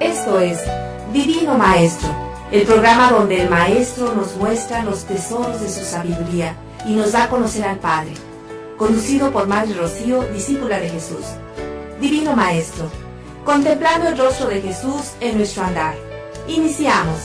Esto es Divino Maestro, el programa donde el Maestro nos muestra los tesoros de su sabiduría y nos da a conocer al Padre. Conducido por Madre Rocío, discípula de Jesús. Divino Maestro, contemplando el rostro de Jesús en nuestro andar. Iniciamos.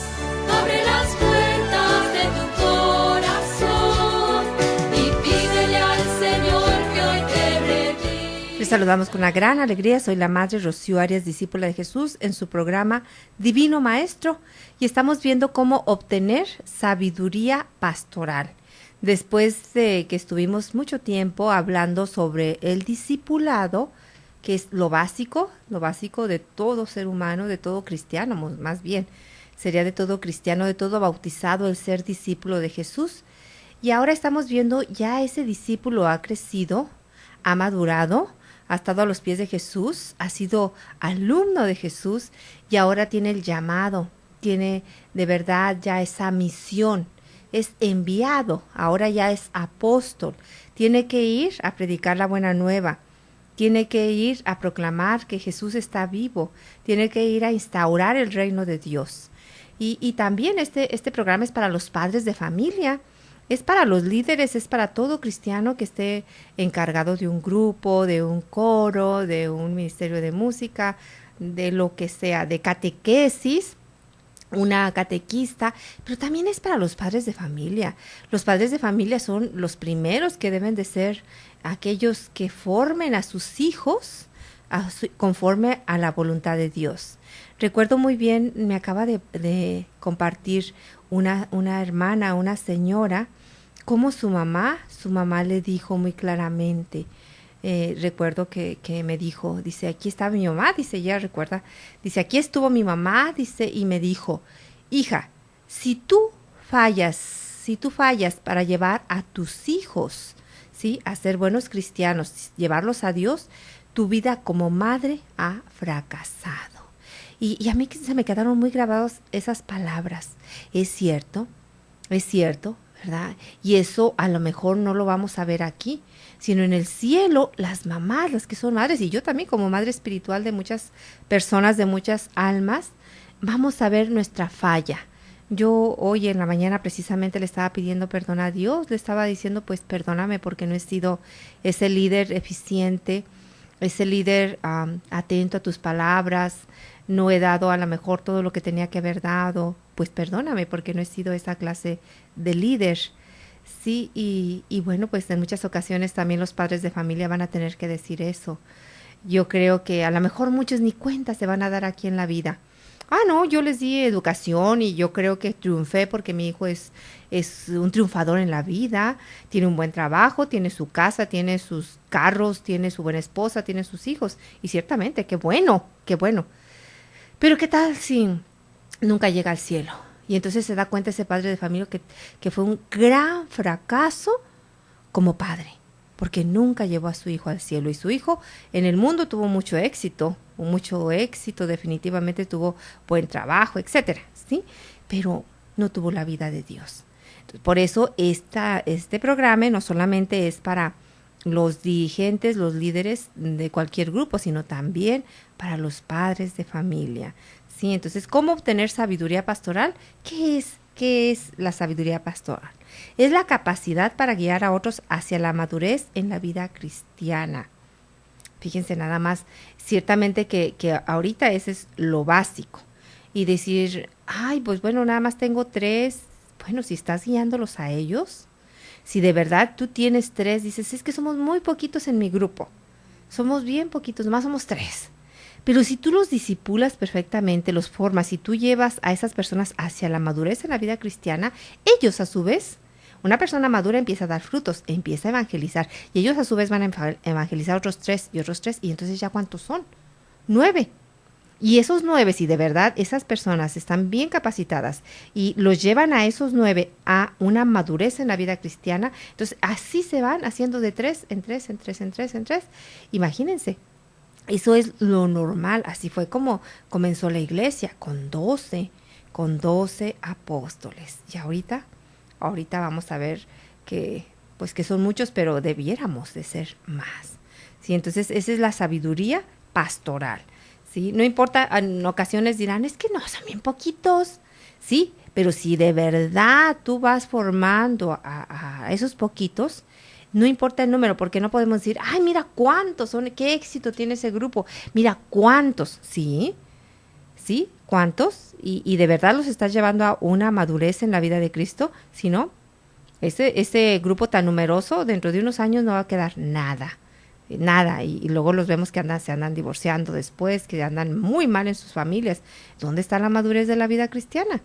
Abre las puertas de tu corazón y pídele al Señor que hoy te breve. Les saludamos con una gran alegría. Soy la Madre Rocío Arias, discípula de Jesús, en su programa Divino Maestro. Y estamos viendo cómo obtener sabiduría pastoral. Después de que estuvimos mucho tiempo hablando sobre el discipulado, que es lo básico de todo ser humano, de todo cristiano, más bien, sería de todo cristiano, de todo bautizado, el ser discípulo de Jesús. Y ahora estamos viendo ya ese discípulo ha crecido, ha madurado, ha estado a los pies de Jesús, ha sido alumno de Jesús y ahora tiene el llamado, tiene de verdad ya esa misión. Es enviado, ahora ya es apóstol, tiene que ir a predicar la buena nueva, tiene que ir a proclamar que Jesús está vivo, tiene que ir a instaurar el reino de Dios. Y también este programa es para los padres de familia, es para los líderes, es para todo cristiano que esté encargado de un grupo, de un coro, de un ministerio de música, de lo que sea, de catequesis, una catequista, pero también es para los padres de familia. Los padres de familia son los primeros que deben de ser aquellos que formen a sus hijos conforme a la voluntad de Dios. Recuerdo muy bien, me acaba de compartir una hermana, una señora, cómo su mamá le dijo muy claramente. Recuerdo que me dijo, dice, aquí está mi mamá, dice, ella recuerda, dice, aquí estuvo mi mamá, dice, y me dijo, hija, si tú fallas para llevar a tus hijos, ¿sí?, a ser buenos cristianos, llevarlos a Dios, tu vida como madre ha fracasado. Y a mí se me quedaron muy grabadas esas palabras. Es cierto, ¿verdad? Y eso a lo mejor no lo vamos a ver aquí, sino en el cielo, las mamás, las que son madres, y yo también como madre espiritual de muchas personas, de muchas almas, vamos a ver nuestra falla. Yo hoy en la mañana precisamente le estaba pidiendo perdón a Dios, le estaba diciendo, pues perdóname porque no he sido ese líder eficiente, ese líder atento a tus palabras, no he dado a lo mejor todo lo que tenía que haber dado, pues perdóname porque no he sido esa clase de líder. Sí, y bueno, pues en muchas ocasiones también los padres de familia van a tener que decir eso. Yo creo que a lo mejor muchos ni cuenta se van a dar aquí en la vida. No, yo les di educación y yo creo que triunfé porque mi hijo es un triunfador en la vida, tiene un buen trabajo, tiene su casa, tiene sus carros, tiene su buena esposa, tiene sus hijos. Y ciertamente, qué bueno. Pero ¿qué tal si nunca llega al cielo? Y entonces se da cuenta ese padre de familia que fue un gran fracaso como padre, porque nunca llevó a su hijo al cielo. Y su hijo en el mundo tuvo mucho éxito, definitivamente tuvo buen trabajo, etcétera, ¿sí? Pero no tuvo la vida de Dios. Entonces, por eso este programa no solamente es para los dirigentes, los líderes de cualquier grupo, sino también para los padres de familia. Sí, entonces, ¿cómo obtener sabiduría pastoral? ¿Qué es la sabiduría pastoral? Es la capacidad para guiar a otros hacia la madurez en la vida cristiana. Fíjense nada más, ciertamente que ahorita ese es lo básico. Y decir, pues bueno, nada más tengo 3. Bueno, si estás guiándolos a ellos, si de verdad tú tienes 3, dices, es que somos muy poquitos en mi grupo. Somos bien poquitos, nomás somos 3. Pero si tú los discipulas perfectamente, los formas, y tú llevas a esas personas hacia la madurez en la vida cristiana, ellos a su vez, una persona madura empieza a dar frutos, empieza a evangelizar, y ellos a su vez van a evangelizar otros 3 y otros 3, y entonces ya ¿cuántos son? 9. Y esos 9, si de verdad esas personas están bien capacitadas y los llevan a esos 9 a una madurez en la vida cristiana, entonces así se van haciendo de 3 en 3, en 3, en 3, en 3. Imagínense. Eso es lo normal, así fue como comenzó la iglesia, con 12 apóstoles. Y ahorita vamos a ver que son muchos, pero debiéramos de ser más. ¿Sí? Entonces, esa es la sabiduría pastoral. ¿sí? No importa, en ocasiones dirán, es que no, son bien poquitos, ¿sí? Pero si de verdad tú vas formando a esos poquitos, no importa el número, porque no podemos decir, ay, mira cuántos son, qué éxito tiene ese grupo, mira cuántos, ¿sí? ¿Sí? ¿Cuántos? Y de verdad los estás llevando a una madurez en la vida de Cristo, si no, ese grupo tan numeroso, dentro de unos años no va a quedar nada. Nada, y luego los vemos que se andan divorciando después, que andan muy mal en sus familias. ¿Dónde está la madurez de la vida cristiana?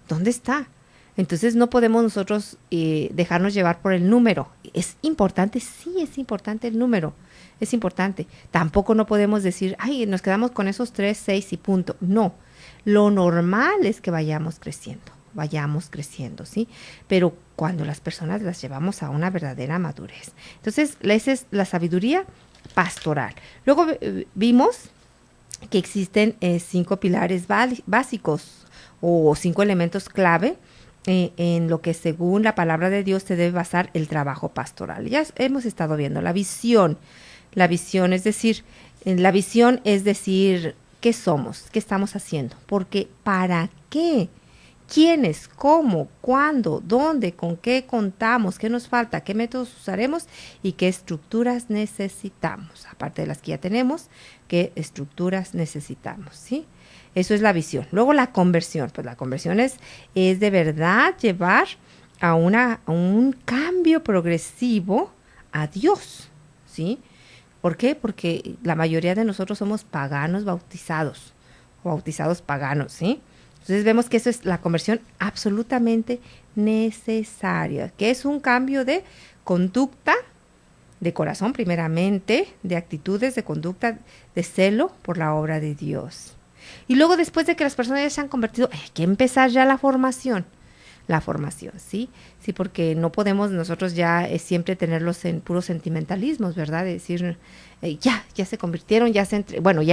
¿Dónde está? Entonces no podemos nosotros dejarnos llevar por el número. ¿Es importante? Sí, es importante el número, es importante. Tampoco no podemos decir, ay, nos quedamos con esos 3, 6 y punto. No, lo normal es que vayamos creciendo, ¿sí? Pero cuando las personas las llevamos a una verdadera madurez. Entonces, esa es la sabiduría pastoral. Luego vimos que existen 5 pilares básicos o 5 elementos clave en lo que según la palabra de Dios se debe basar el trabajo pastoral. Ya hemos estado viendo la visión. La visión es decir, ¿qué somos? ¿Qué estamos haciendo? Porque ¿para qué? ¿Quiénes? ¿Cómo? ¿Cuándo? ¿Dónde? ¿Con qué contamos? ¿Qué nos falta? ¿Qué métodos usaremos? ¿Y qué estructuras necesitamos? Aparte de las que ya tenemos, ¿qué estructuras necesitamos? ¿Sí? Eso es la visión. Luego la conversión. Pues la conversión es de verdad llevar a un cambio progresivo a Dios. ¿Sí? ¿Por qué? Porque la mayoría de nosotros somos paganos bautizados o bautizados paganos, ¿sí? Entonces vemos que eso es la conversión absolutamente necesaria, que es un cambio de conducta, de corazón primeramente, de actitudes, de conducta, de celo por la obra de Dios. Y luego después de que las personas ya se han convertido, hay que empezar ya la formación, ¿sí? Sí, porque no podemos nosotros ya siempre tenerlos en puros sentimentalismos, ¿verdad? De decir, ya se convirtieron, ya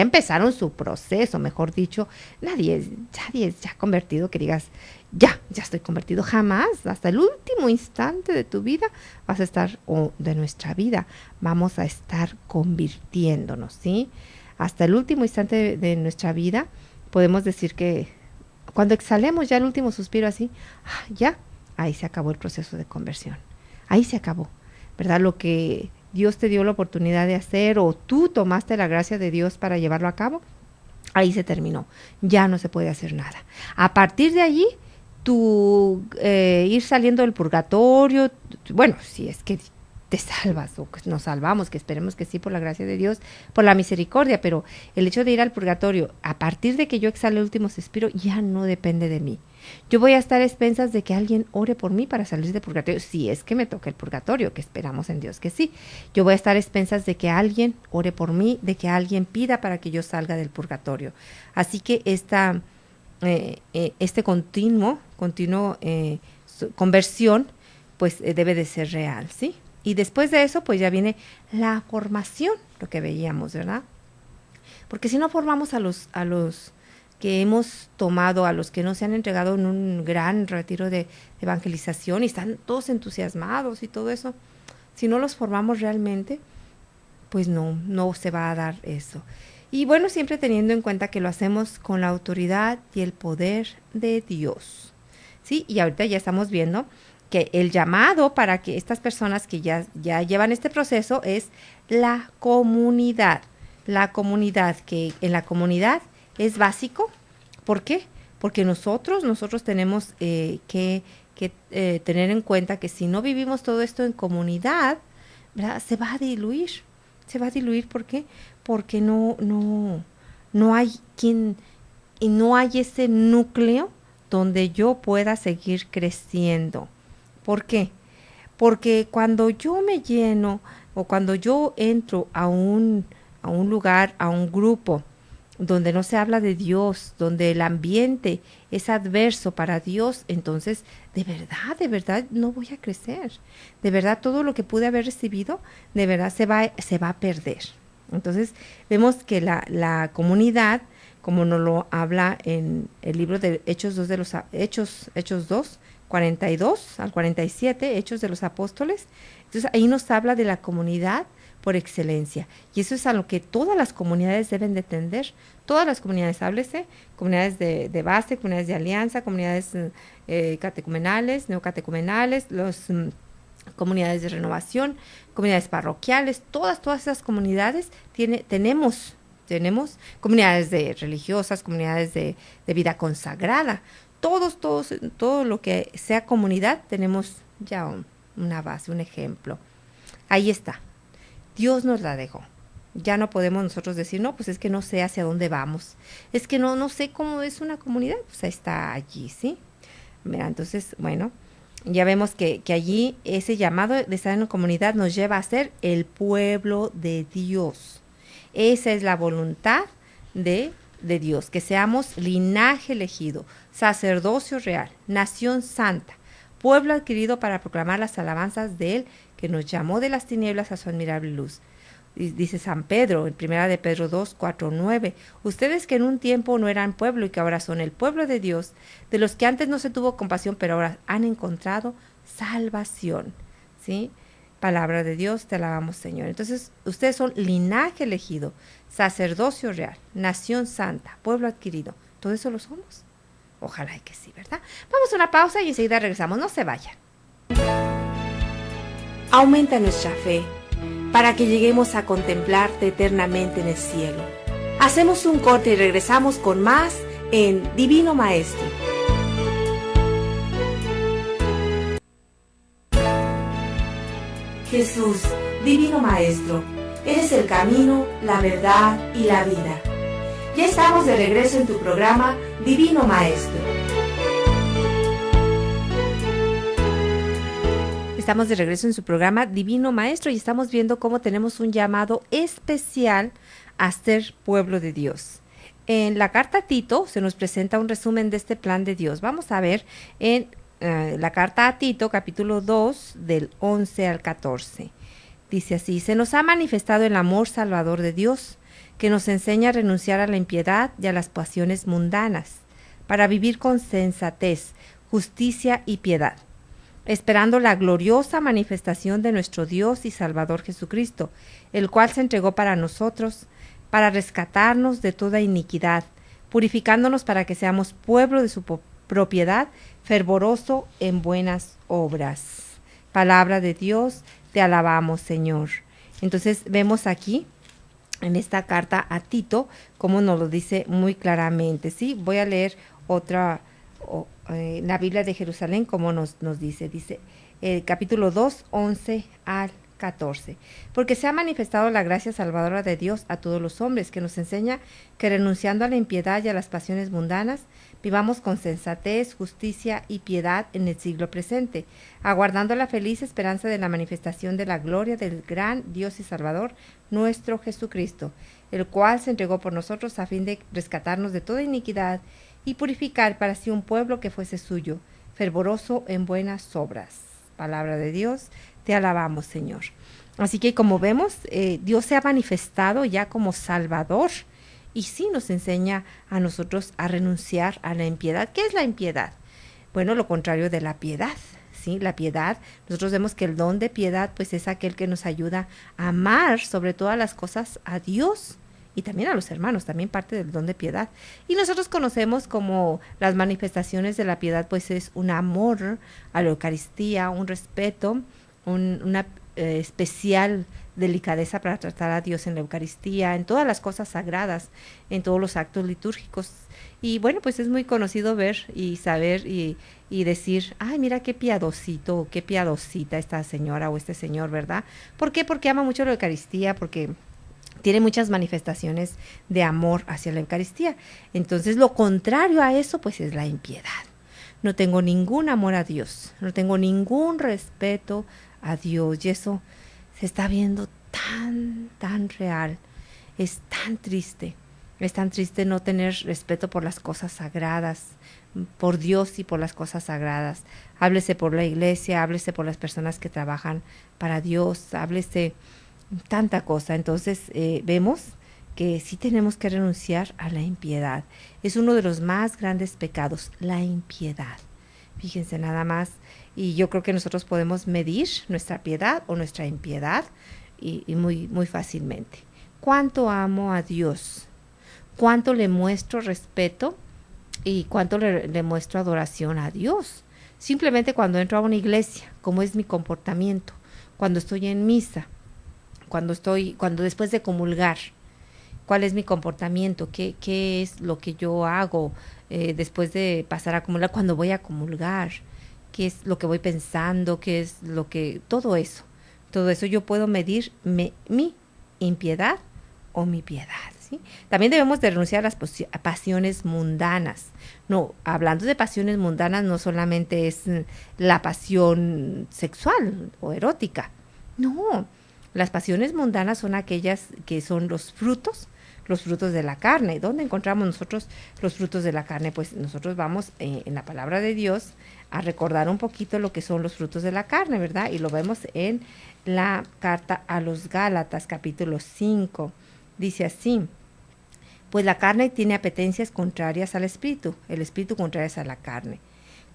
empezaron su proceso, mejor dicho. Nadie es ya convertido, que digas, ya estoy convertido, jamás. Hasta el último instante de tu vida vas a estar, o de nuestra vida, vamos a estar convirtiéndonos, ¿sí? Hasta el último instante de nuestra vida podemos decir que cuando exhalemos ya el último suspiro así, ahí se acabó el proceso de conversión. Ahí se acabó, ¿verdad? Lo que Dios te dio la oportunidad de hacer o tú tomaste la gracia de Dios para llevarlo a cabo, ahí se terminó. Ya no se puede hacer nada. A partir de allí, tú ir saliendo del purgatorio, bueno, si es que te salvas o que nos salvamos, que esperemos que sí por la gracia de Dios, por la misericordia, pero el hecho de ir al purgatorio, a partir de que yo exhale el último suspiro, ya no depende de mí. Yo voy a estar a expensas de que alguien ore por mí para salir del purgatorio, si es que me toca el purgatorio, que esperamos en Dios que sí. Yo voy a estar a expensas de que alguien ore por mí, de que alguien pida para que yo salga del purgatorio. Así que este continuo conversión, pues debe de ser real, ¿sí? Y después de eso, pues ya viene la formación, lo que veíamos, ¿verdad? Porque si no formamos a los que hemos tomado, a los que no se han entregado en un gran retiro de evangelización y están todos entusiasmados y todo eso, si no los formamos realmente, pues no se va a dar eso. Y bueno, siempre teniendo en cuenta que lo hacemos con la autoridad y el poder de Dios, ¿sí? Y ahorita ya estamos viendo que el llamado para que estas personas que ya llevan este proceso es la comunidad. La comunidad, que en la comunidad es básico. ¿Por qué? Porque nosotros tenemos que tener en cuenta que si no vivimos todo esto en comunidad, ¿verdad? Se va a diluir. ¿Por qué? Porque no hay no hay ese núcleo donde yo pueda seguir creciendo. ¿Por qué? Porque cuando yo me lleno o cuando yo entro a un lugar, a un grupo donde no se habla de Dios, donde el ambiente es adverso para Dios, entonces de verdad no voy a crecer. De verdad todo lo que pude haber recibido, de verdad se va a perder. Entonces vemos que la comunidad, como nos lo habla en el libro de Hechos 2, 42 al 47, Hechos de los Apóstoles. Entonces ahí nos habla de la comunidad por excelencia. Y eso es a lo que todas las comunidades deben de tender. Todas las comunidades, háblese, comunidades de base, comunidades de alianza, comunidades catecumenales, neocatecumenales, comunidades de renovación, comunidades parroquiales, todas esas comunidades tenemos comunidades religiosas, comunidades de vida consagrada. Todo lo que sea comunidad, tenemos ya una base, un ejemplo. Ahí está. Dios nos la dejó. Ya no podemos nosotros decir, no, pues es que no sé hacia dónde vamos. Es que no sé cómo es una comunidad. Pues ahí está allí, ¿sí? Mira, entonces, bueno, ya vemos que allí ese llamado de estar en una comunidad nos lleva a ser el pueblo de Dios. Esa es la voluntad de Dios, que seamos linaje elegido, sacerdocio real, nación santa, pueblo adquirido para proclamar las alabanzas de Él, que nos llamó de las tinieblas a su admirable luz. Dice San Pedro, en 1 de Pedro 2, 4, 9, ustedes que en un tiempo no eran pueblo y que ahora son el pueblo de Dios, de los que antes no se tuvo compasión, pero ahora han encontrado salvación. ¿Sí? Palabra de Dios, te alabamos, Señor. Entonces, ustedes son linaje elegido, sacerdocio real, nación santa, pueblo adquirido. ¿Todo eso lo somos? Ojalá y que sí, ¿verdad? Vamos a una pausa y enseguida regresamos. No se vayan. Aumenta nuestra fe para que lleguemos a contemplarte eternamente en el cielo. Hacemos un corte y regresamos con más en Divino Maestro. Jesús, Divino Maestro, eres el camino, la verdad y la vida. Ya estamos de regreso en tu programa Divino Maestro. Estamos de regreso en su programa Divino Maestro y estamos viendo cómo tenemos un llamado especial a ser pueblo de Dios. En la carta a Tito se nos presenta un resumen de este plan de Dios. Vamos a ver en la carta a Tito, capítulo 2, del 11 al 14. Dice así: se nos ha manifestado el amor salvador de Dios, que nos enseña a renunciar a la impiedad y a las pasiones mundanas, para vivir con sensatez, justicia y piedad, esperando la gloriosa manifestación de nuestro Dios y Salvador Jesucristo, el cual se entregó para nosotros, para rescatarnos de toda iniquidad, purificándonos para que seamos pueblo de su propiedad, fervoroso en buenas obras. Palabra de Dios, te alabamos, Señor. Entonces vemos aquí, en esta carta a Tito, como nos lo dice muy claramente, ¿sí? Voy a leer otra, la Biblia de Jerusalén, como nos dice, capítulo 2, 11 al 14. Porque se ha manifestado la gracia salvadora de Dios a todos los hombres, que nos enseña que renunciando a la impiedad y a las pasiones mundanas, vivamos con sensatez, justicia y piedad en el siglo presente, aguardando la feliz esperanza de la manifestación de la gloria del gran Dios y Salvador, nuestro Jesucristo, el cual se entregó por nosotros a fin de rescatarnos de toda iniquidad y purificar para sí un pueblo que fuese suyo, fervoroso en buenas obras. Palabra de Dios, te alabamos, Señor. Así que como vemos, Dios se ha manifestado ya como Salvador y sí nos enseña a nosotros a renunciar a la impiedad. ¿Qué es la impiedad? Bueno, lo contrario de la piedad, ¿sí? La piedad, nosotros vemos que el don de piedad pues es aquel que nos ayuda a amar sobre todas las cosas a Dios y también a los hermanos, también parte del don de piedad. Y nosotros conocemos como las manifestaciones de la piedad, pues es un amor a la Eucaristía, un respeto, una especial delicadeza para tratar a Dios en la Eucaristía, en todas las cosas sagradas, en todos los actos litúrgicos. Y bueno, pues es muy conocido ver y saber y decir, ay, mira qué piadosito, qué piadosita esta señora o este señor, ¿verdad? ¿Por qué? Porque ama mucho la Eucaristía, porque tiene muchas manifestaciones de amor hacia la Eucaristía. Entonces, lo contrario a eso, pues es la impiedad. No tengo ningún amor a Dios, no tengo ningún respeto a Dios, y eso se está viendo tan real. Es tan triste no tener respeto por las cosas sagradas, por Dios y por las cosas sagradas. Háblese por la iglesia, háblese por las personas que trabajan para Dios, háblese tanta cosa. Entonces vemos que sí tenemos que renunciar a la impiedad. Es uno de los más grandes pecados, la impiedad. Fíjense nada más. Y yo creo que nosotros podemos medir nuestra piedad o nuestra impiedad y muy, muy fácilmente. ¿Cuánto amo a Dios? ¿Cuánto le muestro respeto? ¿Y cuánto le muestro adoración a Dios? Simplemente cuando entro a una iglesia, ¿cómo es mi comportamiento? Cuando estoy en misa, cuando después de comulgar, ¿cuál es mi comportamiento? ¿Qué es lo que yo hago después de pasar a comulgar? Cuando voy a comulgar, ¿qué es lo que voy pensando? ¿Qué es lo que...? Todo eso yo puedo medir mi impiedad o mi piedad, ¿sí? También debemos de renunciar a las pasiones mundanas. No, hablando de pasiones mundanas, no solamente es la pasión sexual o erótica. No, las pasiones mundanas son aquellas que son los frutos de la carne. ¿Dónde encontramos nosotros los frutos de la carne? Pues nosotros vamos en la palabra de Dios a recordar un poquito lo que son los frutos de la carne, ¿verdad? Y lo vemos en la carta a los Gálatas, capítulo 5. Dice así: pues la carne tiene apetencias contrarias al espíritu, el espíritu contrarias a la carne,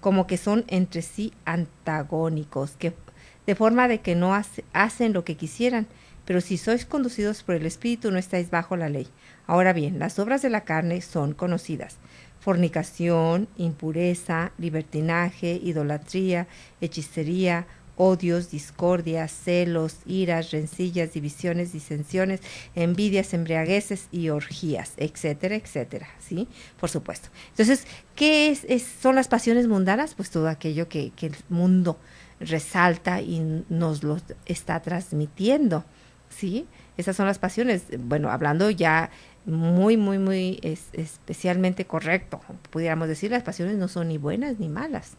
como que son entre sí antagónicos, de forma de que no hacen lo que quisieran. Pero si sois conducidos por el espíritu, no estáis bajo la ley. Ahora bien, las obras de la carne son conocidas: fornicación, impureza, libertinaje, idolatría, hechicería, odios, discordias, celos, iras, rencillas, divisiones, disensiones, envidias, embriagueces y orgías, etcétera, etcétera, ¿sí? Por supuesto. Entonces, ¿qué son las pasiones mundanas? Pues todo aquello que el mundo resalta y nos lo está transmitiendo, ¿sí? Esas son las pasiones. Bueno, hablando ya muy especialmente correcto, pudiéramos decir, las pasiones no son ni buenas ni malas,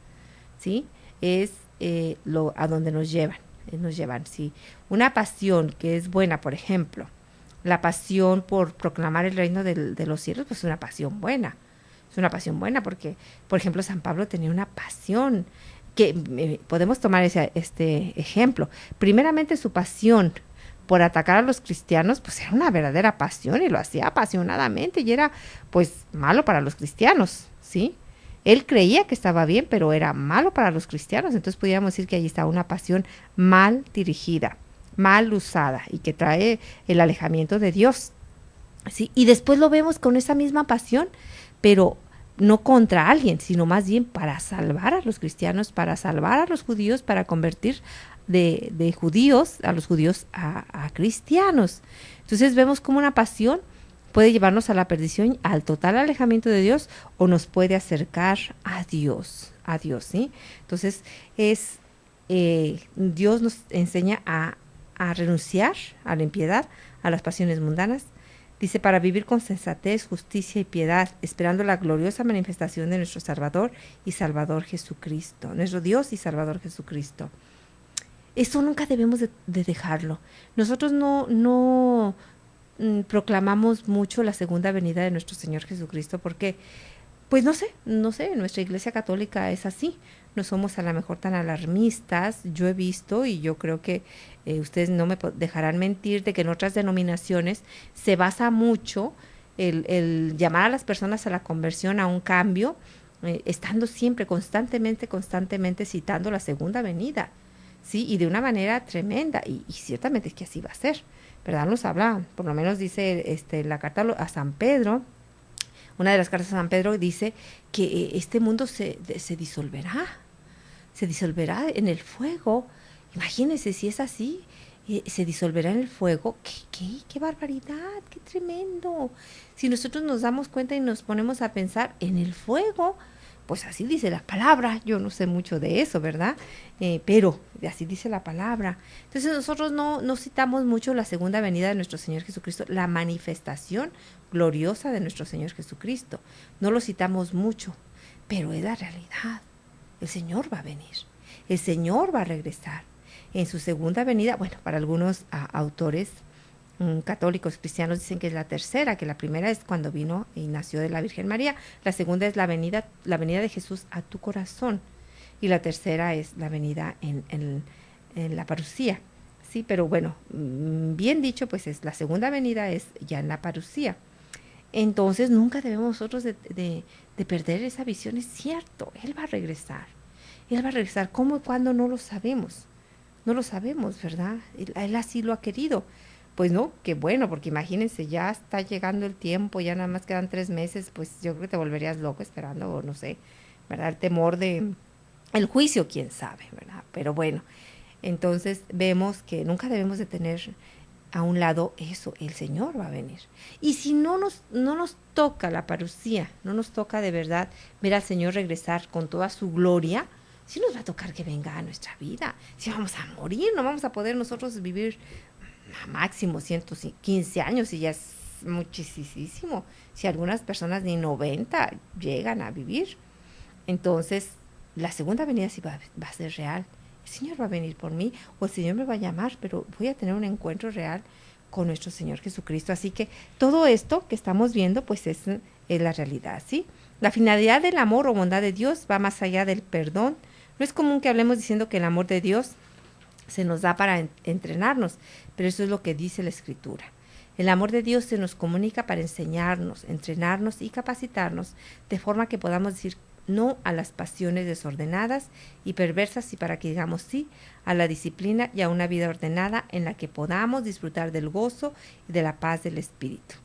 ¿sí? Es a donde nos llevan, ¿sí? Una pasión que es buena, por ejemplo, la pasión por proclamar el reino de los cielos, pues es una pasión buena. Es una pasión buena porque, por ejemplo, San Pablo tenía una pasión que podemos tomar este ejemplo. Primeramente, su pasión por atacar a los cristianos, pues era una verdadera pasión y lo hacía apasionadamente y era, pues, malo para los cristianos, ¿sí? Él creía que estaba bien, pero era malo para los cristianos. Entonces podríamos decir que allí está una pasión mal dirigida, mal usada y que trae el alejamiento de Dios, ¿sí? Y después lo vemos con esa misma pasión, pero no contra alguien, sino más bien para salvar a los cristianos, para salvar a los judíos, para convertir de judíos a los judíos a cristianos. Entonces vemos como una pasión puede llevarnos a la perdición, al total alejamiento de Dios, o nos puede acercar a Dios, ¿sí? Entonces, Dios nos enseña a renunciar a la impiedad, a las pasiones mundanas. Dice, para vivir con sensatez, justicia y piedad, esperando la gloriosa manifestación de nuestro Salvador y Salvador Jesucristo, nuestro Dios y Salvador Jesucristo. Eso nunca debemos de dejarlo. Nosotros no proclamamos mucho la segunda venida de nuestro Señor Jesucristo porque, pues no sé, nuestra Iglesia Católica es así. No somos a lo mejor tan alarmistas. Yo he visto y yo creo que ustedes no me dejarán mentir de que en otras denominaciones se basa mucho el llamar a las personas a la conversión, a un cambio, estando siempre, constantemente citando la segunda venida, ¿sí? Y de una manera tremenda, y ciertamente es que así va a ser, ¿verdad? Nos habla, por lo menos dice la carta a San Pedro, una de las cartas a San Pedro dice que este mundo se disolverá en el fuego. Imagínense si es así, se disolverá en el fuego. ¡Qué barbaridad! ¡Qué tremendo! Si nosotros nos damos cuenta y nos ponemos a pensar en el fuego, pues así dice la palabra. Yo no sé mucho de eso, ¿verdad? Pero así dice la palabra. Entonces nosotros no citamos mucho la segunda venida de nuestro Señor Jesucristo, la manifestación gloriosa de nuestro Señor Jesucristo. No lo citamos mucho, pero es la realidad. El Señor va a venir. El Señor va a regresar. En su segunda venida, bueno, para algunos autores católicos cristianos dicen que es la tercera, que la primera es cuando vino y nació de la Virgen María, la segunda es la venida de Jesús a tu corazón, y la tercera es la venida en la parucía, sí, pero bueno, bien dicho, pues es la segunda venida es ya en la parucía. Entonces nunca debemos nosotros de perder esa visión. Es cierto, Él va a regresar. ¿Cómo y cuándo? No lo sabemos. No lo sabemos, ¿verdad? Él así lo ha querido. Pues no, qué bueno, porque imagínense, ya está llegando el tiempo, ya nada más quedan 3 meses, pues yo creo que te volverías loco esperando, o no sé, ¿verdad? El temor de el juicio, quién sabe, ¿verdad? Pero bueno, entonces vemos que nunca debemos de tener a un lado eso, el Señor va a venir. Y si no nos toca la parucía, no nos toca de verdad ver al Señor regresar con toda su gloria, sí nos va a tocar que venga a nuestra vida. Si vamos a morir, no vamos a poder nosotros vivir a máximo 115 años, y ya es muchísimo. Si algunas personas ni 90 llegan a vivir. Entonces, la segunda venida sí va a ser real. El Señor va a venir por mí, o el Señor me va a llamar, pero voy a tener un encuentro real con nuestro Señor Jesucristo. Así que todo esto que estamos viendo, pues es la realidad, ¿sí? La finalidad del amor o bondad de Dios va más allá del perdón. No es común que hablemos diciendo que el amor de Dios se nos da para entrenarnos, pero eso es lo que dice la Escritura. El amor de Dios se nos comunica para enseñarnos, entrenarnos y capacitarnos, de forma que podamos decir no a las pasiones desordenadas y perversas, y para que digamos sí a la disciplina y a una vida ordenada en la que podamos disfrutar del gozo y de la paz del Espíritu.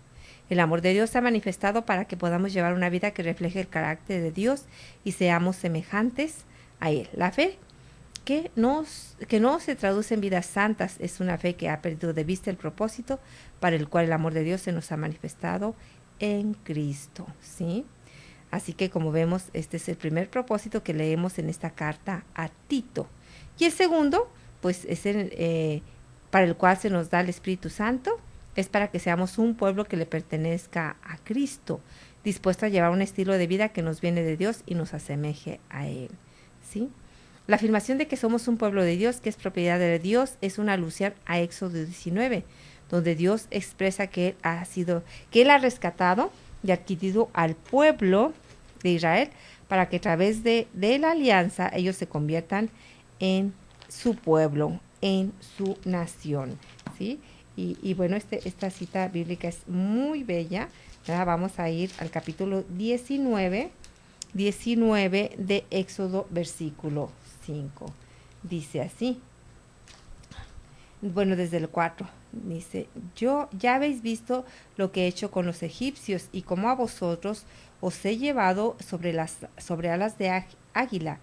El amor de Dios se ha manifestado para que podamos llevar una vida que refleje el carácter de Dios y seamos semejantes a Él. La fe que no se traduce en vidas santas es una fe que ha perdido de vista el propósito para el cual el amor de Dios se nos ha manifestado en Cristo, ¿sí? Así que, como vemos, este es el primer propósito que leemos en esta carta a Tito. Y el segundo, pues es para el cual se nos da el Espíritu Santo, es para que seamos un pueblo que le pertenezca a Cristo, dispuesto a llevar un estilo de vida que nos viene de Dios y nos asemeje a Él, ¿sí? La afirmación de que somos un pueblo de Dios, que es propiedad de Dios, es una alusión a Éxodo 19, donde Dios expresa que Él ha rescatado y adquirido al pueblo de Israel para que a través de la alianza ellos se conviertan en su pueblo, en su nación, ¿sí? Y bueno, esta cita bíblica es muy bella, ¿verdad? Vamos a ir al capítulo 19 de Éxodo, versículo 5. Dice así, bueno, desde el 4, dice, ya habéis visto lo que he hecho con los egipcios, y cómo a vosotros os he llevado sobre alas de águila,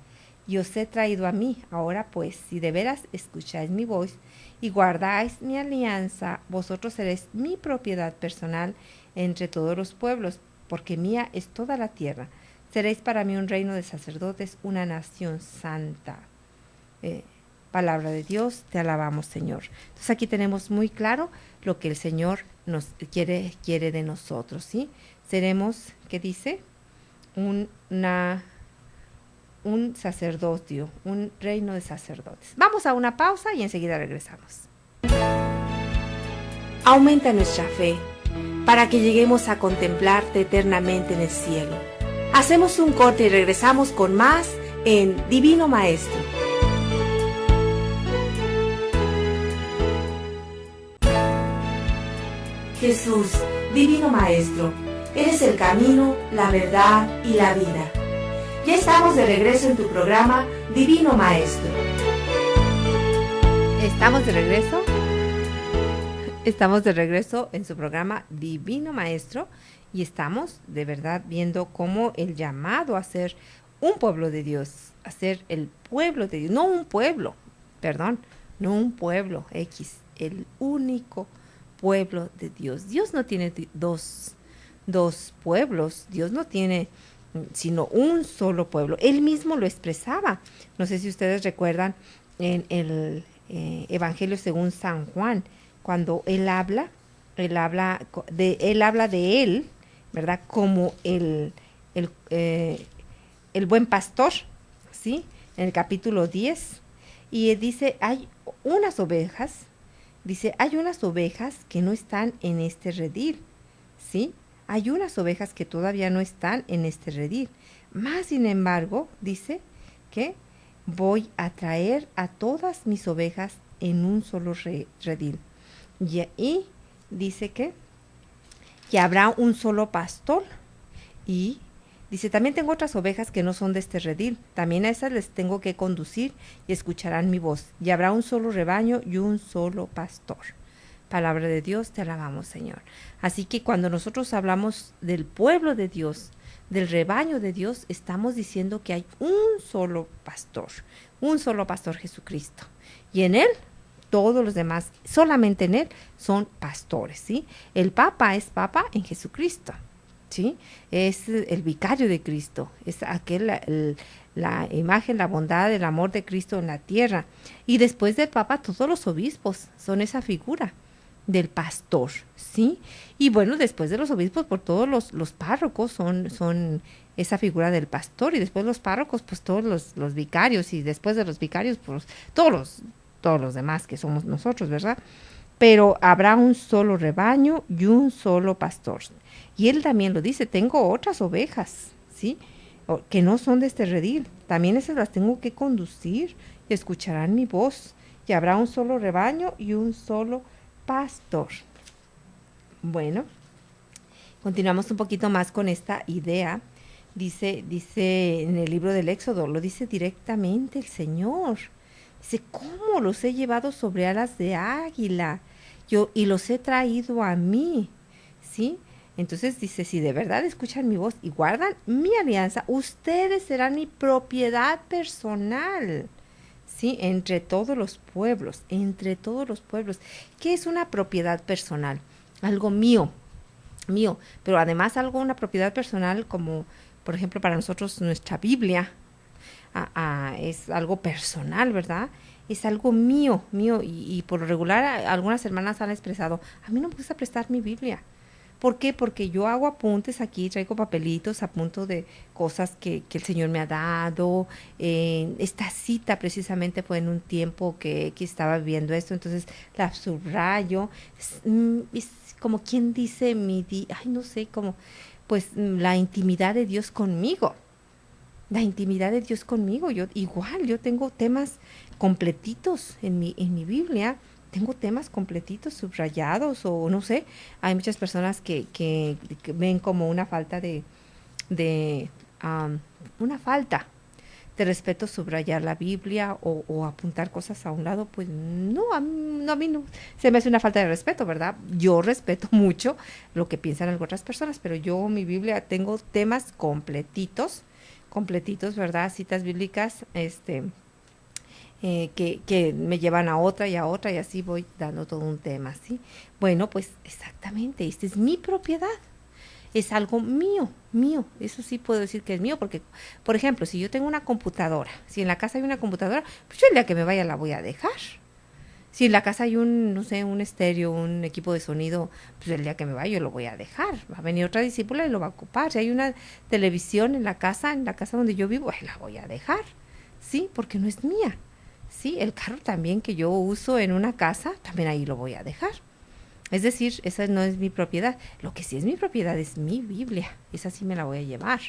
y os he traído a mí. Ahora pues, si de veras escucháis mi voz y guardáis mi alianza, vosotros seréis mi propiedad personal entre todos los pueblos, porque mía es toda la tierra. Seréis para mí un reino de sacerdotes, una nación santa. Palabra de Dios, te alabamos, Señor. Entonces aquí tenemos muy claro lo que el Señor nos quiere de nosotros, ¿sí? Seremos, ¿qué dice? Un sacerdocio, un reino de sacerdotes. Vamos a una pausa y enseguida regresamos. Aumenta nuestra fe para que lleguemos a contemplarte eternamente en el cielo. Hacemos un corte y regresamos con más en Divino Maestro. Jesús, Divino Maestro, eres el camino, la verdad y la vida. Ya estamos de regreso en tu programa Divino Maestro. ¿Estamos de regreso? Estamos de regreso en su programa Divino Maestro, y estamos de verdad viendo cómo el llamado a ser un pueblo de Dios, a ser el pueblo de Dios, no un pueblo X, el único pueblo de Dios. Dios no tiene dos pueblos, Dios no tiene sino un solo pueblo. Él mismo lo expresaba. No sé si ustedes recuerdan en el Evangelio según San Juan, cuando él habla de él, ¿verdad? Como el buen pastor, ¿sí? En el capítulo 10, y dice, hay unas ovejas que no están en este redil, ¿sí? Hay unas ovejas que todavía no están en este redil. Más sin embargo, dice que voy a traer a todas mis ovejas en un solo redil. Y dice que habrá un solo pastor, y Dice, también tengo otras ovejas que no son de este redil. También a esas les tengo que conducir y escucharán mi voz. Y habrá un solo rebaño y un solo pastor. Palabra de Dios, te alabamos, Señor. Así que cuando nosotros hablamos del pueblo de Dios, del rebaño de Dios, estamos diciendo que hay un solo pastor Jesucristo. Y en Él, todos los demás, solamente en Él, son pastores, ¿sí? El Papa es Papa en Jesucristo, ¿sí? Es el vicario de Cristo, es la imagen, la bondad, el amor de Cristo en la tierra. Y después del Papa, todos los obispos son esa figura del pastor, ¿sí? Y bueno, después de los obispos, por todos los párrocos son esa figura del pastor, y después los párrocos, pues todos los vicarios, y después de los vicarios, pues todos los demás que somos nosotros, ¿verdad? Pero habrá un solo rebaño y un solo pastor. Y él también lo dice, tengo otras ovejas, ¿sí? Que no son de este redil, también esas las tengo que conducir y escucharán mi voz. Y habrá un solo rebaño y un solo pastor. Bueno, continuamos un poquito más con esta idea. Dice en el libro del Éxodo, lo dice directamente el Señor. Dice, ¿cómo los he llevado sobre alas de águila? Y los he traído a mí, ¿sí? Entonces dice, si de verdad escuchan mi voz y guardan mi alianza, ustedes serán mi propiedad personal, ¿sí? Entre todos los pueblos. ¿Qué es una propiedad personal? Algo mío, pero además una propiedad personal como, por ejemplo, para nosotros nuestra Biblia es algo personal, ¿verdad? Es algo mío, y por lo regular algunas hermanas han expresado, a mí no me gusta prestar mi Biblia. ¿Por qué? Porque yo hago apuntes aquí, traigo papelitos, apunto de cosas que el Señor me ha dado. Esta cita precisamente fue en un tiempo que estaba viviendo esto, entonces la subrayo. Es como quien dice no sé, como pues la intimidad de Dios conmigo. Yo tengo temas completitos en mi Biblia. Tengo temas completitos, subrayados, o no sé, hay muchas personas que ven como una falta de respeto subrayar la Biblia o apuntar cosas a un lado. Pues no, a mí no, se me hace una falta de respeto, ¿verdad? Yo respeto mucho lo que piensan algunas otras personas, pero yo mi Biblia tengo temas completitos, ¿verdad? Citas bíblicas, que me llevan a otra, y así voy dando todo un tema, ¿sí? Bueno, pues exactamente, esta es mi propiedad, es algo mío, eso sí puedo decir que es mío, porque, por ejemplo, si yo tengo una computadora, si en la casa hay una computadora, pues yo el día que me vaya la voy a dejar. Si en la casa hay un estéreo, un equipo de sonido, pues el día que me vaya yo lo voy a dejar. Va a venir otra discípula y lo va a ocupar. Si hay una televisión en la casa donde yo vivo, la voy a dejar, ¿sí? Porque no es mía. Sí, el carro también que yo uso en una casa, también ahí lo voy a dejar. Es decir, esa no es mi propiedad. Lo que sí es mi propiedad es mi Biblia. Esa sí me la voy a llevar.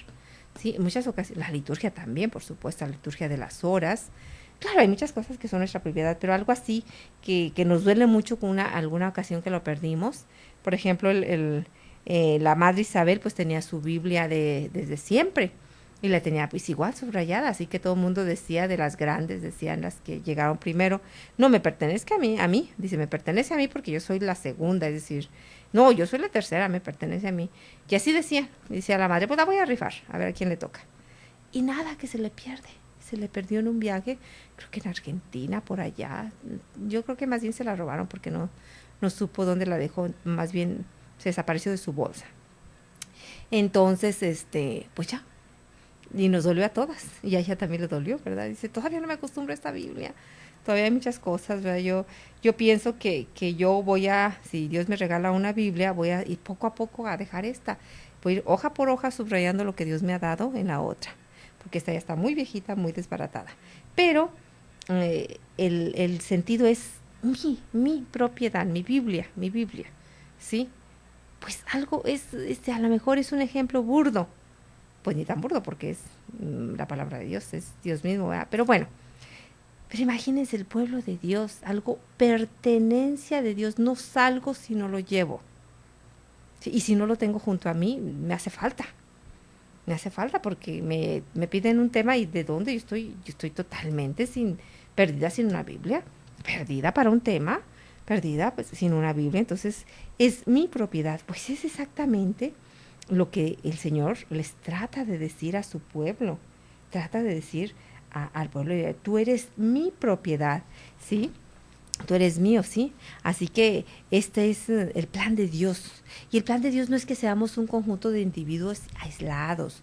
Sí, en muchas ocasiones, la liturgia también, por supuesto, la liturgia de las horas. Claro, hay muchas cosas que son nuestra propiedad, pero algo así que nos duele mucho con alguna ocasión que lo perdimos. Por ejemplo, la madre Isabel pues tenía su Biblia desde siempre. Y la tenía pues igual subrayada, así que todo el mundo decía, de las grandes, decían las que llegaron primero, no me pertenece a mí, dice, me pertenece a mí porque yo soy la segunda, es decir, no, yo soy la tercera, me pertenece a mí. Y así decía la madre, pues la voy a rifar, a ver a quién le toca. Y nada, que se le perdió en un viaje, creo que en Argentina, por allá. Yo creo que más bien se la robaron porque no supo dónde la dejó, más bien se desapareció de su bolsa. Entonces, pues ya. Y nos dolió a todas, y a ella también le dolió, ¿verdad? Dice, todavía no me acostumbro a esta Biblia, todavía hay muchas cosas, ¿verdad? Yo pienso que yo si Dios me regala una Biblia, voy a ir poco a poco a dejar esta, voy a ir hoja por hoja subrayando lo que Dios me ha dado en la otra, porque esta ya está muy viejita, muy desbaratada. Pero el sentido es mi propiedad, mi Biblia, ¿sí? Pues algo a lo mejor es un ejemplo burdo, pues ni tan burdo porque es la palabra de Dios, es Dios mismo, ¿verdad? Pero bueno, pero imagínense el pueblo de Dios, algo pertenencia de Dios, no salgo si no lo llevo. ¿Sí? Y si no lo tengo junto a mí, me hace falta. Me hace falta porque me piden un tema y de dónde yo estoy totalmente perdida sin una Biblia, perdida para un tema, perdida pues, sin una Biblia. Entonces es mi propiedad. Pues es exactamente lo que el Señor les trata de decir a su pueblo. Trata de decir al pueblo, tú eres mi propiedad, ¿sí? Tú eres mío, ¿sí? Así que este es el plan de Dios. Y el plan de Dios no es que seamos un conjunto de individuos aislados,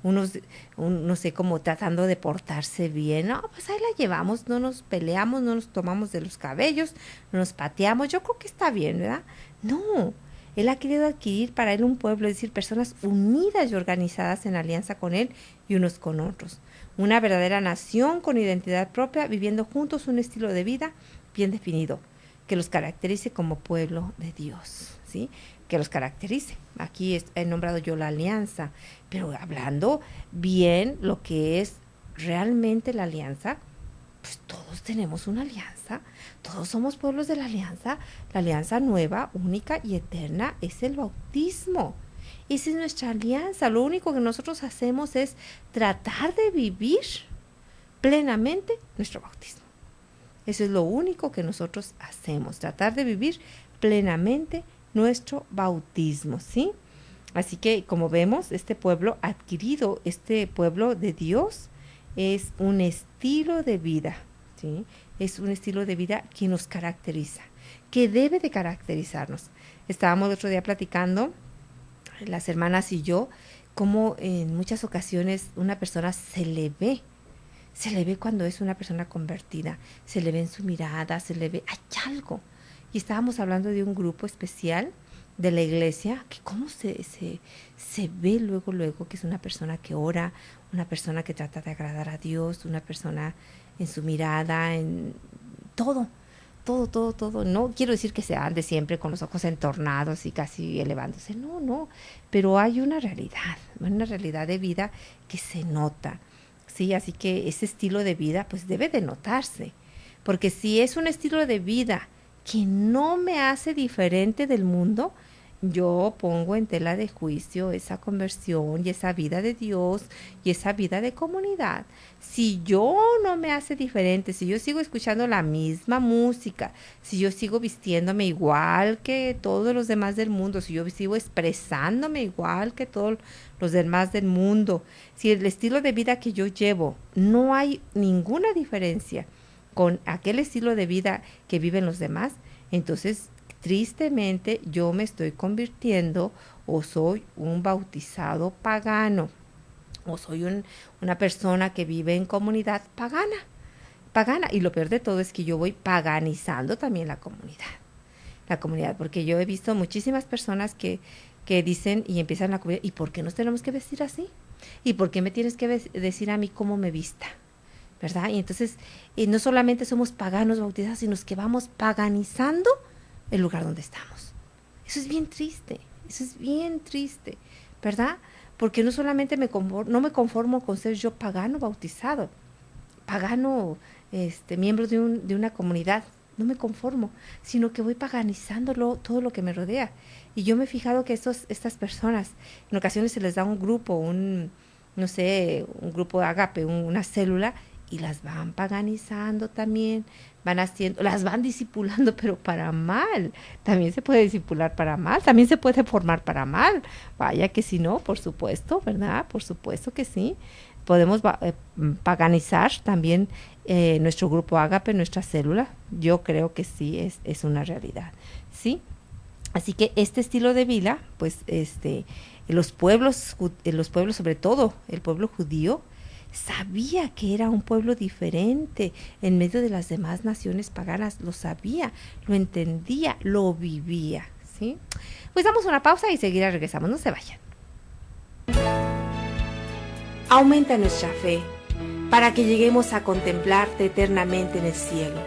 no sé, como tratando de portarse bien. No, pues ahí la llevamos, no nos peleamos, no nos tomamos de los cabellos, no nos pateamos. Yo creo que está bien, ¿verdad? No, Él ha querido adquirir para Él un pueblo, es decir, personas unidas y organizadas en alianza con Él y unos con otros. Una verdadera nación con identidad propia, viviendo juntos un estilo de vida bien definido, que los caracterice como pueblo de Dios, ¿sí? Que los caracterice. Aquí he nombrado yo la alianza, pero hablando bien lo que es realmente la alianza, pues todos tenemos una alianza, todos somos pueblos de la alianza nueva, única y eterna es el bautismo. Esa es nuestra alianza. Lo único que nosotros hacemos es tratar de vivir plenamente nuestro bautismo. Eso es lo único que nosotros hacemos, tratar de vivir plenamente nuestro bautismo, ¿sí? Así que, como vemos, este pueblo adquirido, este pueblo de Dios, es un estilo de vida, ¿sí? Es un estilo de vida que nos caracteriza, que debe de caracterizarnos. Estábamos el otro día platicando, las hermanas y yo, cómo en muchas ocasiones una persona se le ve cuando es una persona convertida, se le ve en su mirada, se le ve, hay algo. Y estábamos hablando de un grupo especial de la iglesia, que cómo se ve luego que es una persona que ora, una persona que trata de agradar a Dios, una persona en su mirada, en todo. No quiero decir que se ande siempre con los ojos entornados y casi elevándose, no, pero hay una realidad de vida que se nota. Sí, así que ese estilo de vida pues debe de notarse, porque si es un estilo de vida que no me hace diferente del mundo, yo pongo en tela de juicio esa conversión y esa vida de Dios y esa vida de comunidad. Si yo no me hace diferente, si yo sigo escuchando la misma música, si yo sigo vistiéndome igual que todos los demás del mundo, si yo sigo expresándome igual que todos los demás del mundo, si el estilo de vida que yo llevo no hay ninguna diferencia con aquel estilo de vida que viven los demás, entonces tristemente yo me estoy convirtiendo o soy un bautizado pagano o soy una persona que vive en comunidad pagana. Y lo peor de todo es que yo voy paganizando también la comunidad, porque yo he visto muchísimas personas que dicen y empiezan la comunidad, ¿y por qué nos tenemos que vestir así? ¿Y por qué me tienes que decir a mí cómo me vista? ¿Verdad? Y entonces no solamente somos paganos bautizados, sino que vamos paganizando el lugar donde estamos. Eso es bien triste, ¿verdad? Porque no solamente no me conformo con ser yo pagano bautizado, pagano miembro de una comunidad, no me conformo, sino que voy paganizándolo todo lo que me rodea. Y yo me he fijado que estas personas, en ocasiones se les da un grupo, un grupo de Agape, una célula, y las van paganizando también, las van discipulando, pero para mal. También se puede discipular para mal, también se puede formar para mal. Vaya que si no, por supuesto, ¿verdad? Por supuesto que sí. Podemos paganizar también nuestro grupo Agape, nuestra célula. Yo creo que sí, es una realidad, ¿sí? Así que este estilo de vida, pues los pueblos, sobre todo el pueblo judío, sabía que era un pueblo diferente en medio de las demás naciones paganas. Lo sabía, lo entendía, lo vivía, ¿sí? Pues damos una pausa y seguirá regresamos. No se vayan. Aumenta nuestra fe para que lleguemos a contemplarte eternamente en el cielo.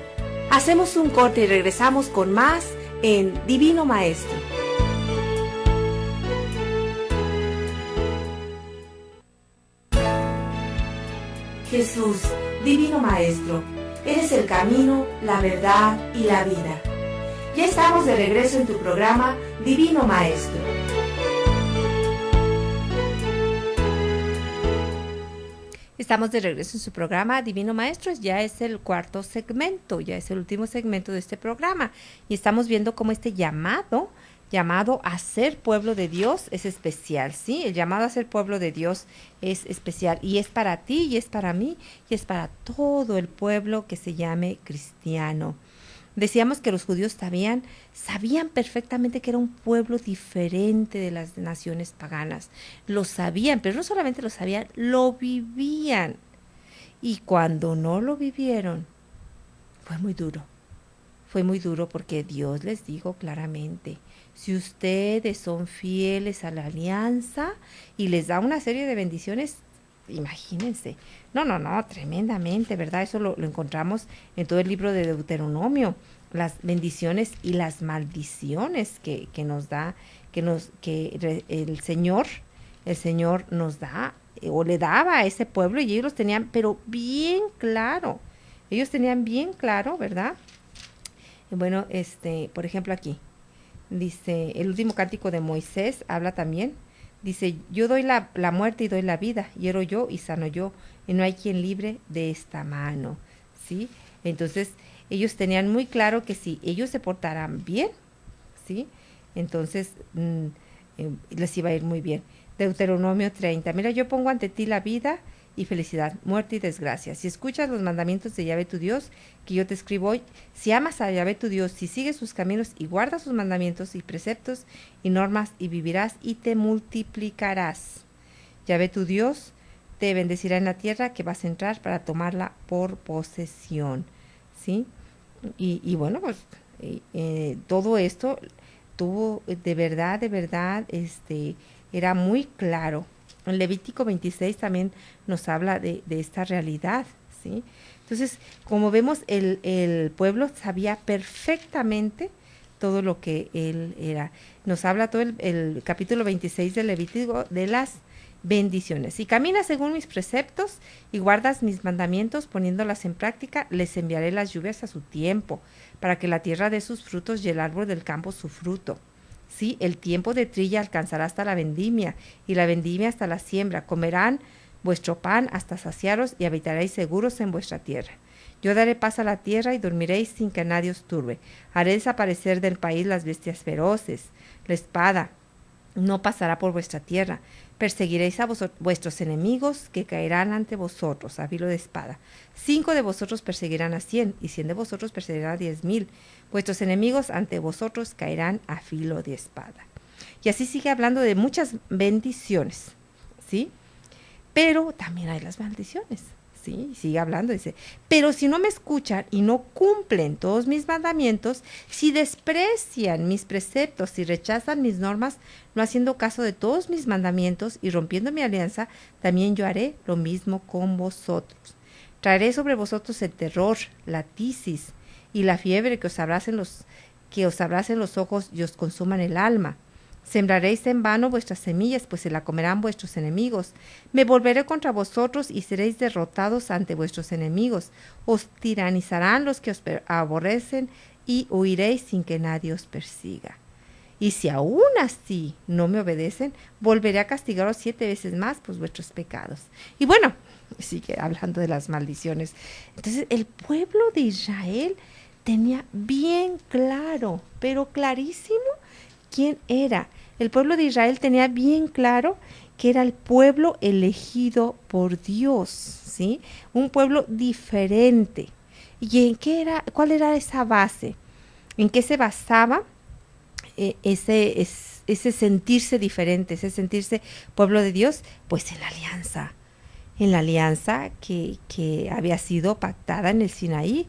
Hacemos un corte y regresamos con más en Divino Maestro. Jesús, Divino Maestro, eres el camino, la verdad y la vida. Ya estamos de regreso en tu programa Divino Maestro. Estamos de regreso en su programa Divino Maestro. Ya es el cuarto segmento, ya es el último segmento de este programa. Y estamos viendo cómo este llamado a ser pueblo de Dios es especial, ¿sí? El llamado a ser pueblo de Dios es especial. Y es para ti, y es para mí, y es para todo el pueblo que se llame cristiano. Decíamos que los judíos sabían perfectamente que era un pueblo diferente de las naciones paganas. Lo sabían, pero no solamente lo sabían, lo vivían. Y cuando no lo vivieron, fue muy duro. Fue muy duro porque Dios les dijo claramente, si ustedes son fieles a la alianza y les da una serie de bendiciones, imagínense. No, tremendamente, ¿verdad? Eso lo encontramos en todo el libro de Deuteronomio, las bendiciones y las maldiciones que nos da, que el Señor nos da o le daba a ese pueblo, y ellos los tenían, pero bien claro. Ellos tenían bien claro, ¿verdad? Bueno, por ejemplo aquí, dice, el último cántico de Moisés habla también. Dice, yo doy la muerte y doy la vida, hiero yo y sano yo, y no hay quien libre de esta mano, ¿sí? Entonces, ellos tenían muy claro que si ellos se portaran bien, ¿sí? Entonces, les iba a ir muy bien. Deuteronomio 30, mira, yo pongo ante ti la vida y felicidad, muerte y desgracia. Si escuchas los mandamientos de Yahvé tu Dios, que yo te escribo hoy, si amas a Yahvé tu Dios, si sigues sus caminos y guardas sus mandamientos y preceptos y normas, y vivirás y te multiplicarás. Yahvé tu Dios te bendecirá en la tierra que vas a entrar para tomarla por posesión, ¿sí? Y bueno, pues todo esto tuvo de verdad, era muy claro. En Levítico 26 también nos habla de esta realidad, ¿sí? Entonces, como vemos, el pueblo sabía perfectamente todo lo que él era. Nos habla todo el capítulo 26 de Levítico de las bendiciones. Si caminas según mis preceptos y guardas mis mandamientos poniéndolas en práctica, les enviaré las lluvias a su tiempo, para que la tierra dé sus frutos y el árbol del campo su fruto. Sí, el tiempo de trilla alcanzará hasta la vendimia, y la vendimia hasta la siembra. Comerán vuestro pan hasta saciaros y habitaréis seguros en vuestra tierra. Yo daré paz a la tierra y dormiréis sin que nadie os turbe. Haré desaparecer del país las bestias feroces. La espada no pasará por vuestra tierra. Perseguiréis a vuestros enemigos que caerán ante vosotros a filo de espada. 5 de vosotros perseguirán a 100 y 100 de vosotros perseguirán a 10,000. Vuestros enemigos ante vosotros caerán a filo de espada. Y así sigue hablando de muchas bendiciones, ¿sí? Pero también hay las maldiciones, ¿sí? Sigue hablando, dice, pero si no me escuchan y no cumplen todos mis mandamientos, si desprecian mis preceptos y rechazan mis normas, no haciendo caso de todos mis mandamientos y rompiendo mi alianza, también yo haré lo mismo con vosotros. Traeré sobre vosotros el terror, la tisis y la fiebre que os abracen los ojos y os consuman el alma. Sembraréis en vano vuestras semillas, pues se la comerán vuestros enemigos. Me volveré contra vosotros y seréis derrotados ante vuestros enemigos. Os tiranizarán los que os aborrecen y huiréis sin que nadie os persiga. Y si aún así no me obedecen, volveré a castigaros 7 veces más por vuestros pecados. Y bueno, sigue hablando de las maldiciones. Entonces, el pueblo de Israel tenía bien claro, pero clarísimo, quién era. El pueblo de Israel tenía bien claro que era el pueblo elegido por Dios, ¿sí? Un pueblo diferente. ¿Y cuál era esa base? ¿En qué se basaba ese sentirse diferente, ese sentirse pueblo de Dios? Pues en la alianza que había sido pactada en el Sinaí.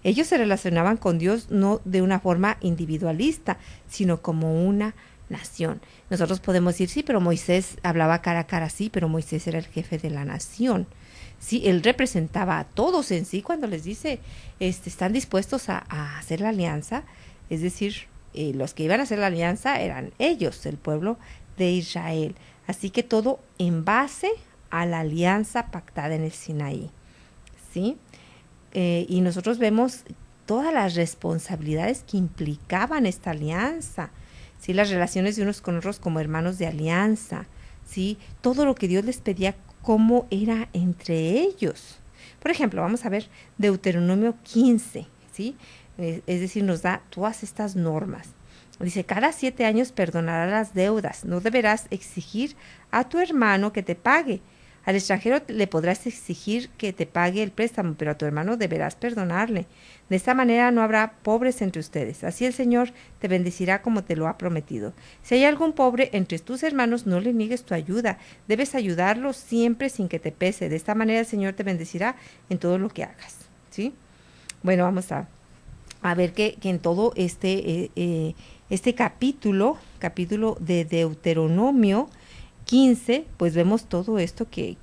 Ellos se relacionaban con Dios no de una forma individualista, sino como una nación. Nosotros podemos decir, sí, pero Moisés hablaba cara a cara, sí, pero Moisés era el jefe de la nación. Sí, él representaba a todos en sí cuando les dice, están dispuestos a hacer la alianza, es decir, los que iban a hacer la alianza eran ellos, el pueblo de Israel. Así que todo en base a la alianza pactada en el Sinaí, ¿sí? Y nosotros vemos todas las responsabilidades que implicaban esta alianza, ¿sí? Las relaciones de unos con otros como hermanos de alianza, ¿sí? Todo lo que Dios les pedía cómo era entre ellos. Por ejemplo, vamos a ver Deuteronomio 15, ¿sí? Es decir, nos da todas estas normas. Dice, cada 7 años perdonarás las deudas, no deberás exigir a tu hermano que te pague. Al extranjero le podrás exigir que te pague el préstamo, pero a tu hermano deberás perdonarle. De esta manera no habrá pobres entre ustedes. Así el Señor te bendecirá como te lo ha prometido. Si hay algún pobre entre tus hermanos, no le niegues tu ayuda. Debes ayudarlo siempre sin que te pese. De esta manera el Señor te bendecirá en todo lo que hagas, ¿sí? Bueno, vamos a ver que en todo este capítulo de Deuteronomio 15, pues vemos todo esto que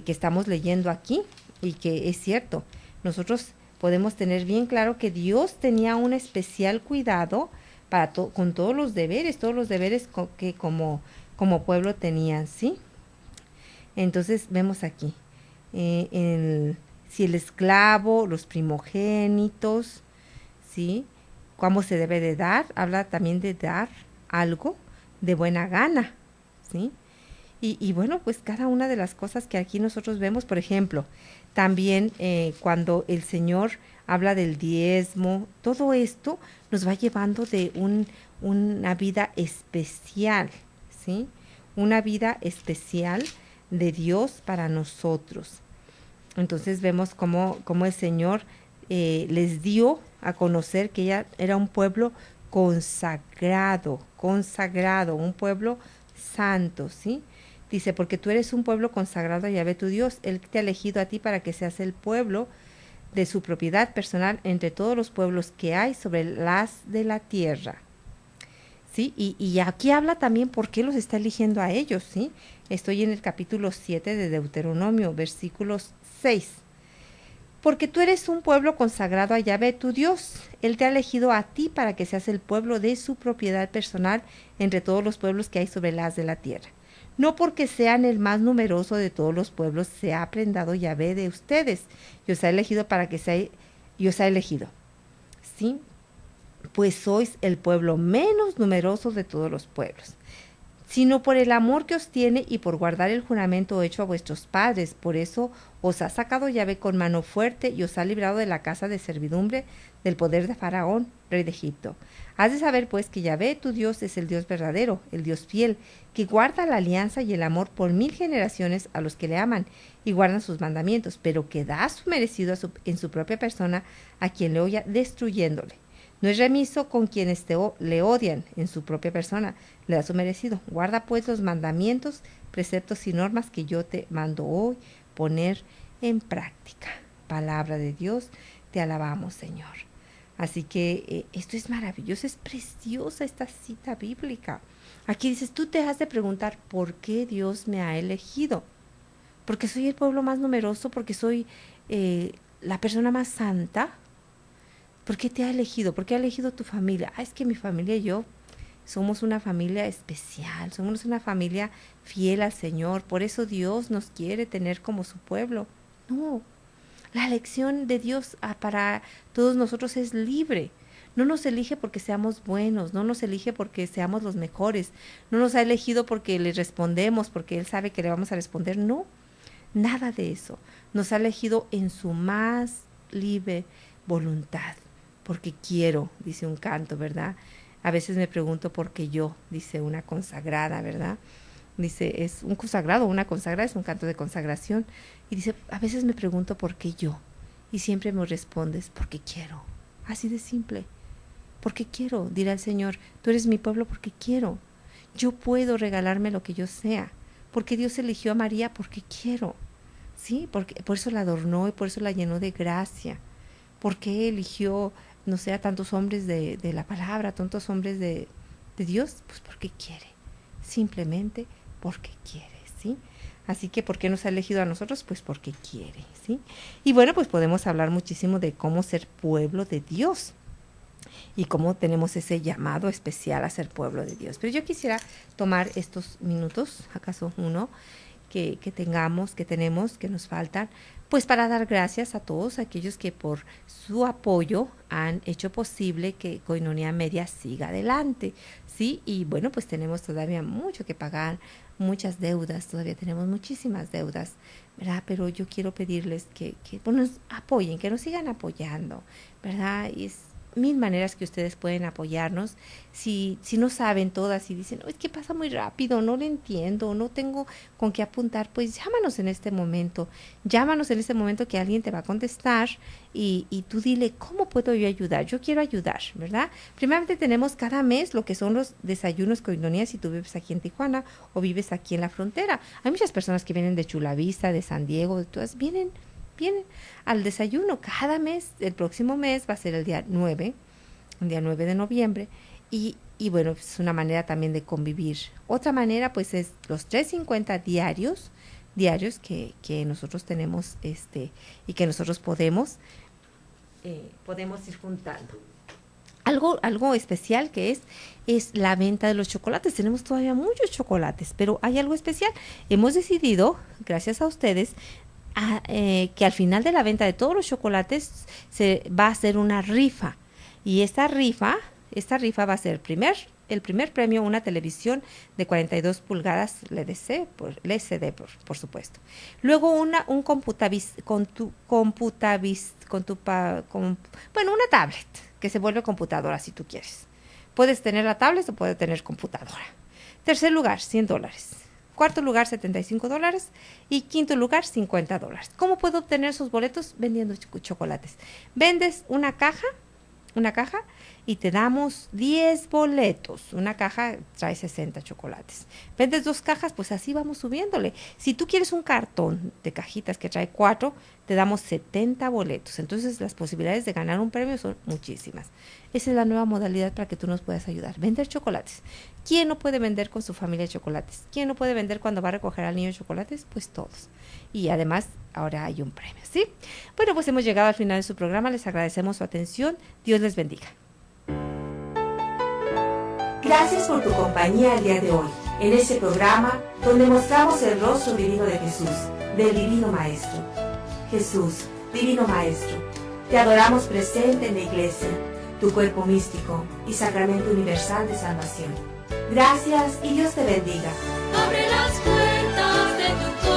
estamos leyendo aquí, y que es cierto. Nosotros podemos tener bien claro que Dios tenía un especial cuidado con todos los deberes que como pueblo tenían, ¿sí? Entonces vemos aquí, si el esclavo, los primogénitos, ¿sí? Cómo se debe de dar, habla también de dar algo de buena gana, ¿sí? Y bueno, pues cada una de las cosas que aquí nosotros vemos, por ejemplo, también cuando el Señor habla del diezmo, todo esto nos va llevando de una vida especial, ¿sí? Una vida especial de Dios para nosotros. Entonces vemos cómo el Señor les dio a conocer que ella era un pueblo consagrado, un pueblo santo, ¿sí? Dice, porque tú eres un pueblo consagrado a Yahvé tu Dios. Él te ha elegido a ti para que seas el pueblo de su propiedad personal entre todos los pueblos que hay sobre las de la tierra. ¿Sí? Y aquí habla también por qué los está eligiendo a ellos, ¿sí? Estoy en el capítulo 7 de Deuteronomio, versículos 6. Porque tú eres un pueblo consagrado a Yahvé tu Dios. Él te ha elegido a ti para que seas el pueblo de su propiedad personal entre todos los pueblos que hay sobre las de la tierra. No porque sean el más numeroso de todos los pueblos se ha prendado Yahvé de ustedes, y os ha elegido ¿sí? Pues sois el pueblo menos numeroso de todos los pueblos, sino por el amor que os tiene y por guardar el juramento hecho a vuestros padres. Por eso os ha sacado Yahvé con mano fuerte y os ha librado de la casa de servidumbre del poder de Faraón, rey de Egipto. Has de saber pues que Yahvé tu Dios es el Dios verdadero, el Dios fiel, que guarda la alianza y el amor por 1000 generaciones a los que le aman y guardan sus mandamientos, pero que da su merecido en su propia persona a quien le oya, destruyéndole. No es remiso con quienes le odian en su propia persona, le da su merecido. Guarda pues los mandamientos, preceptos y normas que yo te mando hoy poner en práctica. Palabra de Dios, te alabamos, Señor. Así que esto es maravilloso, es preciosa esta cita bíblica. Aquí dices, tú te has de preguntar, ¿por qué Dios me ha elegido? ¿Porque soy el pueblo más numeroso? ¿Porque soy la persona más santa? ¿Por qué te ha elegido? ¿Por qué ha elegido tu familia? Es que mi familia y yo somos una familia especial, somos una familia fiel al Señor, por eso Dios nos quiere tener como su pueblo. No, la elección de Dios para todos nosotros es libre. No nos elige porque seamos buenos, no nos elige porque seamos los mejores, no nos ha elegido porque le respondemos, porque Él sabe que le vamos a responder. No, nada de eso. Nos ha elegido en su más libre voluntad. Porque quiero, dice un canto, ¿verdad? A veces me pregunto por qué yo, dice una consagrada, ¿verdad? Dice, es un consagrado, una consagrada es un canto de consagración. Y dice, a veces me pregunto por qué yo. Y siempre me respondes, porque quiero. Así de simple. Porque quiero, dirá el Señor, tú eres mi pueblo porque quiero. Yo puedo regalarme lo que yo sea. Porque Dios eligió a María porque quiero. ¿Sí? Porque, por eso la adornó y por eso la llenó de gracia. Porque eligió, no sé, a tantos hombres de la palabra, tantos hombres de Dios, pues porque quiere, simplemente porque quiere, ¿sí? Así que, ¿por qué nos ha elegido a nosotros? Pues porque quiere, ¿sí? Y bueno, pues podemos hablar muchísimo de cómo ser pueblo de Dios y cómo tenemos ese llamado especial a ser pueblo de Dios. Pero yo quisiera tomar estos minutos, acaso uno, que tenemos, que nos faltan, pues para dar gracias a todos aquellos que por su apoyo han hecho posible que Koinonia Media siga adelante, ¿sí? Y bueno, pues tenemos todavía mucho que pagar, muchas deudas, todavía tenemos muchísimas deudas, ¿verdad? Pero yo quiero pedirles que nos apoyen, que nos sigan apoyando, ¿verdad? Y es mil maneras que ustedes pueden apoyarnos. Si no saben todas y dicen, es que pasa muy rápido, no lo entiendo, no tengo con qué apuntar, pues llámanos en este momento que alguien te va a contestar y tú dile, ¿cómo puedo yo ayudar? Yo quiero ayudar, ¿verdad? Primeramente tenemos cada mes lo que son los desayunos Koinonia, si tú vives aquí en Tijuana o vives aquí en la frontera. Hay muchas personas que vienen de Chula Vista, de San Diego, de todas, vienen al desayuno cada mes. El próximo mes va a ser el día 9 de noviembre, y bueno, es una manera también de convivir. Otra manera, pues, es los 3.50 diarios que nosotros tenemos, y que nosotros podemos ir juntando. Algo especial que es la venta de los chocolates. Tenemos todavía muchos chocolates, pero hay algo especial. Hemos decidido, gracias a ustedes, que al final de la venta de todos los chocolates se va a hacer una rifa, y esta rifa va a ser el primer premio, una televisión de 42 pulgadas LCD, por supuesto. Luego una tablet que se vuelve computadora si tú quieres. Puedes tener la tablet o puedes tener computadora. Tercer lugar, $100. Cuarto lugar, $75. Y quinto lugar, $50. ¿Cómo puedo obtener esos boletos? Vendiendo chocolates. Vendes una caja, y te damos 10 boletos. Una caja trae 60 chocolates. Vendes 2 cajas, pues así vamos subiéndole. Si tú quieres un cartón de cajitas que trae 4, te damos 70 boletos. Entonces las posibilidades de ganar un premio son muchísimas. Esa es la nueva modalidad para que tú nos puedas ayudar. Vender chocolates. ¿Quién no puede vender con su familia chocolates? ¿Quién no puede vender cuando va a recoger al niño chocolates? Pues todos. Y además, ahora hay un premio, ¿sí? Bueno, pues hemos llegado al final de su programa. Les agradecemos su atención. Dios les bendiga. Gracias por tu compañía el día de hoy, en este programa donde mostramos el rostro divino de Jesús, del Divino Maestro. Jesús, Divino Maestro, te adoramos presente en la Iglesia, tu cuerpo místico y sacramento universal de salvación. Gracias y Dios te bendiga. Abre las puertas de tu